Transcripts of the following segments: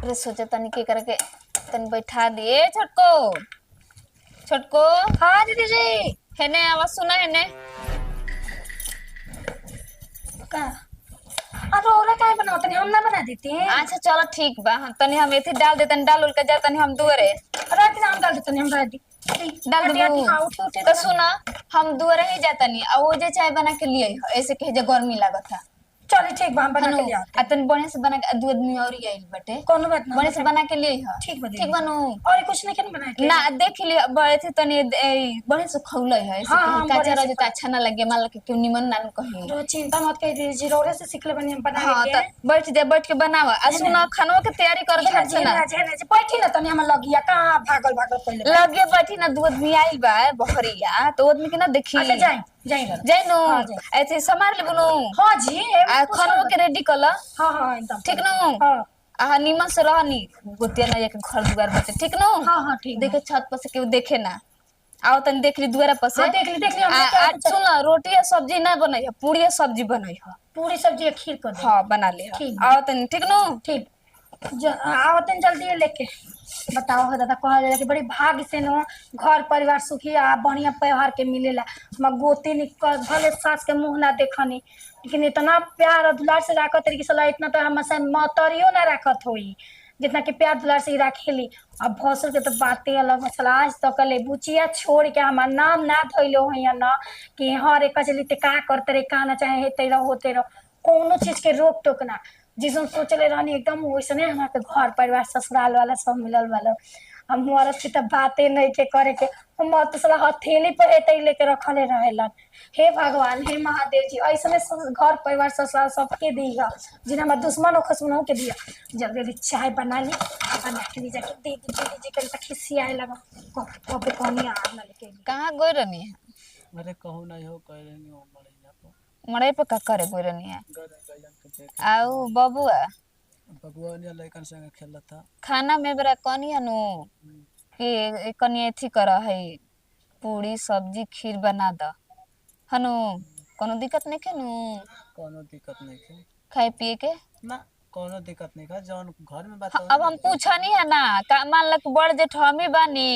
अरे सोचा तनी के करके तनी बैठा दिए छोटको छोटको। हाँ दीदी जी। हेने आवाज सुना हेने का अब रोला काय बनाओ तनी हम ना बना देते हैं। अच्छा चलो ठीक बा तनी हम एथी डाल दे तनी डाल उल के जा तनी हम दुआरे रात नाम डाल देते हम रात दी डाल हटिया दू। हाँ उठे उठे तो सुना हम दुआरे ही जातनी आ वो जे चाय बना के लिए ऐसे कहे जे गर्मी लागत है चलिए ठीक बा हम बना के ले आते आ तनी बढ़िया से बना के दू आदमी और ही आइल बटे कोनो बात ना बढ़िया से बना के लिए ठीक बा ठीक बनू और कुछ नहीं करना बना के ना देख लियो बड़े थे तनी बढ़िया से खौले है ऐसे हाँ, कहे काचा बढ़िया से रह तो अच्छा ना लगे मान के क्यों निमन ना कहे तो चिंता मत कर दीदी जी रोले से सीख ले बनी हम बना हाँ के तो बैठ जा बैठ के बनावा आ सुना खानवा के तैयारी कर है ना झट जी से ना है ना जी बैठी ना तनी हम लगिया कहां भागल भागल पहले लगे बैठी ना दू आदमी आइल बा बहरिया तो आदमी के ना देखी अच्छा जाए जाए जैनु हाँ, ऐसे संभाल ले बोलू हां जी आ खानवा के रेडी कर ला हां हां एकदम ठीक नु हां आ निमन से रहनी गोतिया ना एक घर दुआर बटे ठीक नु हाँ हाँ ठीक देखे छत पर से केहू देखे ना आओ तनी देख ली दुआरा पर से हाँ देख ली हमने क्या आज सुन रोटी या सब्जी ना बनाई है पूरी या सब्जी बनाई है पूरी सब्जी या खीर कर दे हाँ बना ले ठीक आओ तनी ठीक नु ठीक आओ तन जल्दी लेके बताओ हो दादा कहा जाला कि बड़ी भाग से न घर परिवार सुखी आ बढ़िया व्यवहार के मिलेला हम गोती निकल भले सास के मुंह ना देखनी लेकिन इतना प्यार और दुलार से राखत तरीके से इतना तो हम से मतरियो ना राखत होई जितना कि प्यार दुलार से रखेली। अब भसुर के तो बातें अलग मसला आज तक ले बुचिया छोड़ के हमार नाम ना धइलो है ना कि हर एक चली ते का करते रे का ना चाहे हेते रहो होते रहो कोनो चीज के रोक टोक ना जिसम सोचले रहनी एकदम वैसने हमारे घर परिवार ससुराल वाला सब मिलल वाला हम औरत की तो बातें नहीं के करे के हम तो साला हथेली पर एते लेके रखले रहेलन। हे भगवान हे महादेव जी ऐसने घर परिवार ससुराल सबके दीगा जिन हमार दुश्मन हो खसुनो के दिया जल्दी जल्दी चाय बना ली बना के जाके दे दीजिए कल तक खिसियाए लगा कब कोनी आ ना लेके कहां गई रहनी है अरे कहू नहीं हो कह रही हो मड़ैया तो मड़ई पे का करे गई रहनी है आओ बबुआ बबुआ ने लड़कन संग खेलता था खाना में बड़ा कनी नु कि कनी एथी कर है पूरी सब्जी खीर बना द हनु कोनो दिक्कत नहीं के नु कोनो दिक्कत नहीं है खाए पिए के ना कोनो दिक्कत नहीं है जौन घर में बात अब हम पूछा नहीं है ना मान लक बड़ जेठ हमी बानी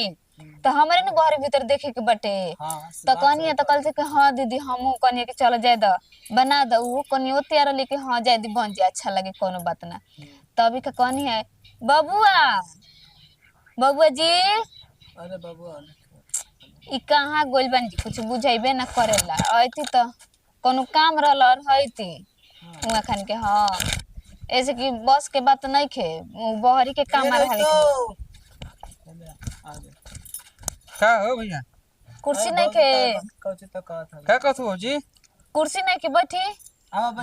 तो हमारे न घर भीतर देखे के बटे तो कहनी है तो कल से कि हाँ दीदी हमहू कहनी कि चलो जाए द बना द वो कहनी वो तैयार लेके हाँ जाए दी बन जाए अच्छा लगे कोनो बात ना तभी का कहनी है बबुआ बबुआ जी अरे बबुआ ई कहाँ गोल बन जी कुछ बुझाइबे ना करेला ऐती तो कोनो काम रहल हईती हुआ खान के हाँ ऐसे कि बस के बात नहीं खे बहरी के काम आ रहा का हो भैया कुर्सी नहीं के कौची तो कहा था का कहत हो जी कुर्सी नहीं के बैठी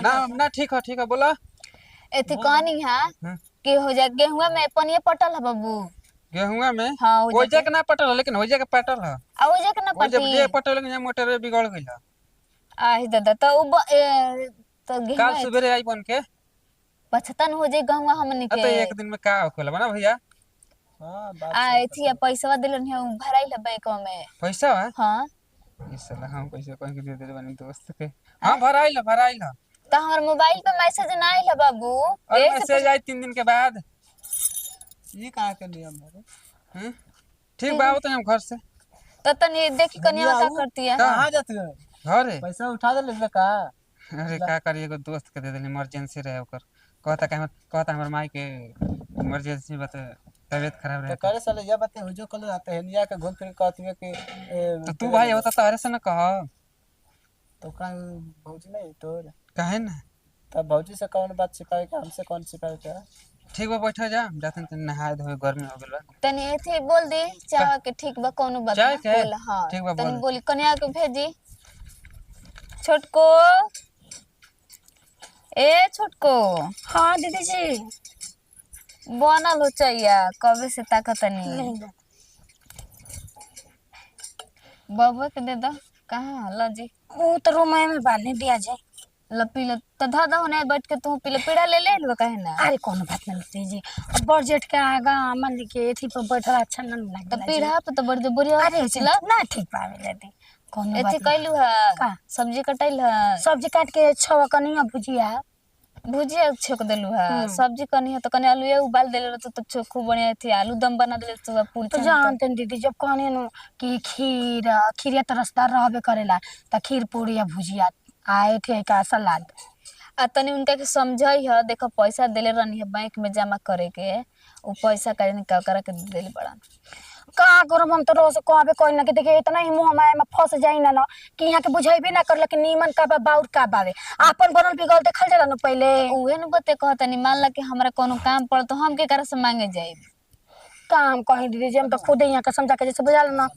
ना ना ठीक है बोला एथी कहनी है कि हो जा गेहुआ में पनिया पटल है बाबू गेहुआ में हाँ हो जाके ना पटल है, लेकिन हो जाके पटल है आ हो जाके ना हो जब पटी जे पटल के मोटर बिगड़ गइल है आही दादा तो तो काल गेहुआ सवेरे आई बन के पछतन हो जाई गहुआ हमनी तो के एक दिन में का होखेला बना भैया हां बात आ एथी पैसा दिलन है भराइल है बैंक में पैसा है हां इस साला हम पैसा कहीं के दे दे बनी दोस्त के हां भराइल तो हमर मोबाइल पे मैसेज ना आइल है बाबू और मैसेज आई 3 दिन के बाद ये कहां के नियम है ठीक बा तो हम घर से तो तनी देखी कनिया का करती है कहां जाते हो घर है पैसा उठा दे ले का अरे का करिए एगो दोस्त के दे देनी इमरजेंसी रहे ओकर कहता हमर माई के इमरजेंसी बता तबीयत खराब रहे तो करे साले ये बातें हो जो कल आते हैं निया के घूम फिर कहती है कि तो तू भाई होता तारे से ना कह तो का भौजी नहीं तोर काहे ना तब भौजी से कौन बात छिपाए के हमसे कौन छिपाए के ठीक बा बैठा जा जातन तन नहाए धोए गर्मी हो गेल बा तनी एथी बोल दे चाह के ठीक बा कोनो बात चाय ना के? बोल हां ठीक बा, तनी बोल। बोली कनिया के भेजी छोटको ए छोटको हाँ दीदी जी बनल हो चाहिए कबे से ताकत नहीं बबुआ के दे दो कहाँ लो जी वो तो रूम में बांधने दिया जाए लपी लो तो धा धा होने बैठ के तू पीला पीड़ा ले ले लो कहे ना अरे कोनो बात नहीं दीजिए अब बजट के आगा मान ली के एथी पर बैठल अच्छा न तो लागला पीड़ा पे तो बड़ी बुरी अरे चिला ना ठीक पावे लेते कोनो एथी बात नहीं। कैलू है का? सब्जी कटाइल है सब्जी काट के छवा कनिया भुजिया भुजिया छेक देलू है सब्जी कनी है तो कनी आलू उबाल देले रहते तो खूब बढ़िया थी आलू दम बना देले तो पूरी तो जानते हैं दीदी जब कहने नु कि खीर तो रसदार रहबे करेला त खीर पूरी या भुजिया आए थे का सलाद आ तनी उनका के समझाई है देखो पैसा देले रहनी है बैंक में जमा करे के वो पैसा का निकाल कर के देले बड़ा का करब हम तो रोज कहबे कोई ना कि देखिए इतना ही मुंह हमारे में फंस जाई ना कि यहाँ के बुझाइबे ना करल कि नीमन का बा बाउर का बावे आपन बनल बिगल देखल जाला न पहले उहे न बते कहतनी मान ला कि हमरा कोनो काम पड़ तो हम के करे से मांगे जाए काम कहीं दीदी हम तो खुद यहाँ के समझा के जैसे बुझाल ना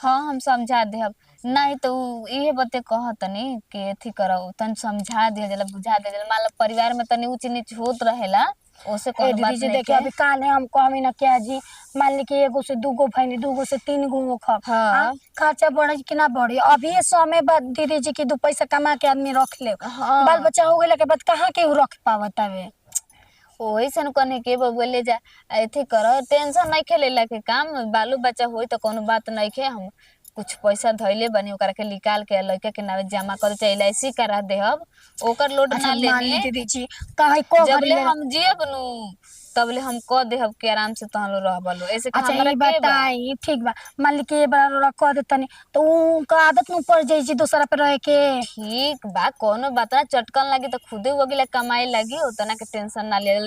हाँ हम समझा दे नहीं तो इहे बते कहतनी कि एथी करो तन समझा दे जला बुझा दे जला मान ला परिवार में तनी ऊंच नीच होत रहेला ओसे कोनो बात दीदी जी नहीं देखिए अभी काले हम कहमी ना क्या जी मान ली कि एगो से दूगो भैनी दूगो से तीन गो खब हाँ। खर्चा बढ़े कि ना बढ़े अभी ये समय बाद दीदी जी की 2 पैसा कमा के आदमी रख ले हाँ। बाल बच्चा हो गए के बाद कहाँ के रख पावत हवे ओही सन कने के बबुआ ले जा एथे कर टेंशन नहीं खेलेला के काम बालू बच्चा होई तो कोनो बात नहीं खे हम कुछ पैसा धइले बनी ओकरा के निकाल के लड़का के नावे जमा कर चाहे LIC करा देहब ओकर लोड ना लेने दीदी जी काहे को जबले हम जियब नु तबले हम क देहब के आराम से तहलो रहबलो ऐसे कि अच्छा हमरा ये के बा बताई ठीक बा मान ली कि ये बार रख देतनी तो उनका आदत न पड़ जाई जी दूसरा पे रह के ठीक बा कोनो बात ना चटकन लगी तो खुदे वगिला कमाई लगी उतना के टेंशन ना ले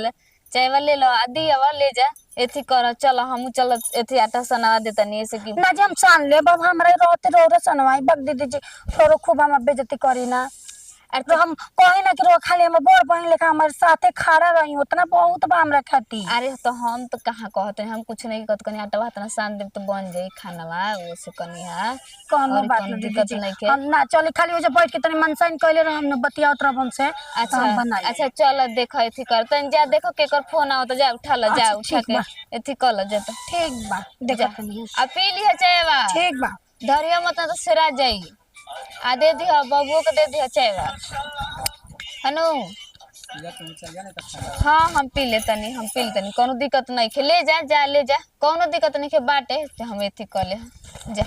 चाहे वाले लो आदि आवा ले जा एथी कर चल हम चल एथी आटा सनवा देतनी ऐसे कि ना जी हम सान ले बाब हमरा रहते रो सनवाई बक दीदी जी थोड़ो खूब हम बेइज्जती करी ना तो हम कहीं ना कि रो खाली हम बड़ बहन लेखा हमारे साथे खड़ा रही उतना बहुत बा हमरा खाती अरे तो हम तो कहाँ कहते हैं हम कुछ नहीं कहते कनी आटा भात ना सान देब तो बन जाई खानावा वो से कनी हां कोनो और बात कोनो नहीं दिक्कत दीदी नहीं जी के हम ना चली खाली हो जा बैठ के तनी मनसाइन कइले रह हम बतियावत रह हमसे अच्छा हम बना ले अच्छा चल देखो एथी करतन जा देखो केकर फोन आवत जा उठा ल जा अच्छा, उठा ठीक के बा। एथी कर ल जा तो ठीक बा देखत नहीं आ पी लिह चायवा ठीक बा धरिया मत तो सेरा जाई आ दे दिह बबुओ के दे दिह चायवा हनु या तुम चल जा नहीं तो खा हाँ हम पी लेतनी कोनो दिक्कत नहीं खे ले जा ले जा कोनो दिक्कत नहीं खे बाटे हम एथी कर ले जा